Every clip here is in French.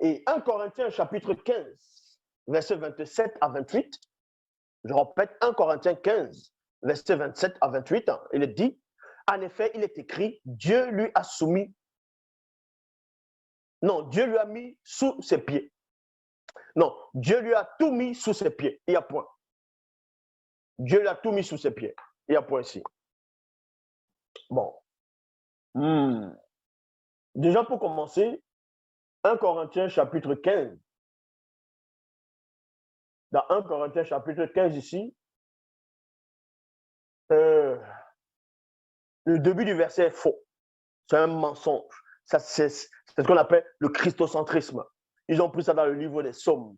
Et 1 Corinthiens chapitre 15, versets 27 à 28, je répète, 1 Corinthiens 15, versets 27 à 28, il est dit, en effet, il est écrit, Dieu lui a soumis, non, Dieu lui a mis sous ses pieds. Non, Dieu lui a tout mis sous ses pieds. Il y a point. Dieu lui a tout mis sous ses pieds. Il y a point ici. Bon. Déjà pour commencer, 1 Corinthiens chapitre 15. Dans 1 Corinthiens chapitre 15 ici, le début du verset est faux. C'est un mensonge. C'est ce qu'on appelle le christocentrisme. Ils ont pris ça dans le livre des Psaumes,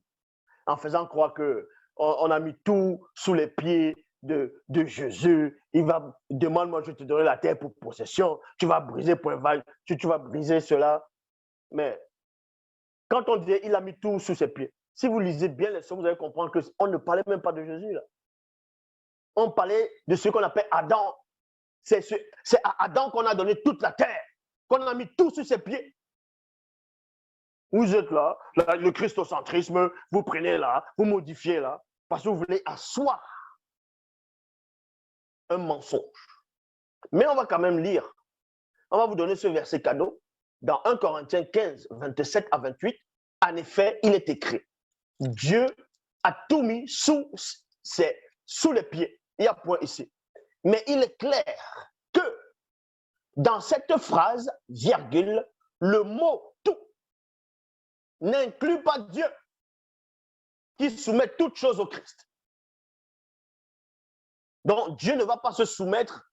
en faisant croire qu'on a mis tout sous les pieds de Jésus. Il va, demande-moi, je te donnerai la terre pour possession. Tu vas briser point vague, tu vas briser cela. Mais quand on dit il a mis tout sous ses pieds, si vous lisez bien les Psaumes, vous allez comprendre qu'on ne parlait même pas de Jésus là. On parlait de ce qu'on appelle Adam. C'est à Adam qu'on a donné toute la terre, qu'on a mis tout sous ses pieds. Vous êtes là, le christocentrisme, vous prenez là, vous modifiez là, parce que vous voulez asseoir un mensonge. Mais on va quand même lire. On va vous donner ce verset cadeau dans 1 Corinthiens 15, 27 à 28. En effet, il est écrit, Dieu a tout mis sous les pieds. Il y a point ici. Mais il est clair que dans cette phrase, virgule, le mot tout n'inclut pas Dieu qui soumet toutes choses au Christ. Donc, Dieu ne va pas se soumettre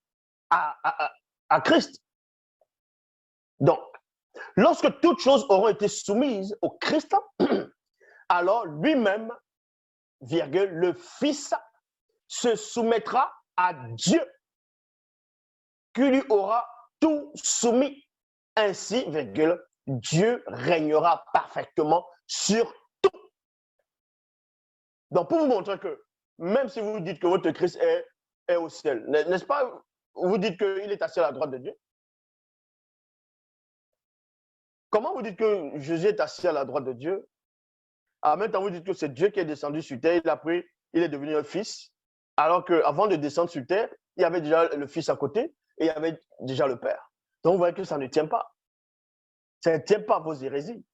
à Christ. Donc, lorsque toutes choses auront été soumises au Christ, alors lui-même, virgule, le Fils se soumettra à Dieu qui lui aura tout soumis. Ainsi, virgule, Dieu régnera parfaitement sur tout. Donc, pour vous montrer que, même si vous dites que votre Christ est au ciel, n'est-ce pas, vous dites qu'il est assis à la droite de Dieu? Comment vous dites que Jésus est assis à la droite de Dieu? En même temps, vous dites que c'est Dieu qui est descendu sur terre, il est devenu un fils, alors qu'avant de descendre sur terre, il y avait déjà le fils à côté et il y avait déjà le père. Donc, vous voyez que ça ne tient pas. Ça ne tient pas vos hérésies.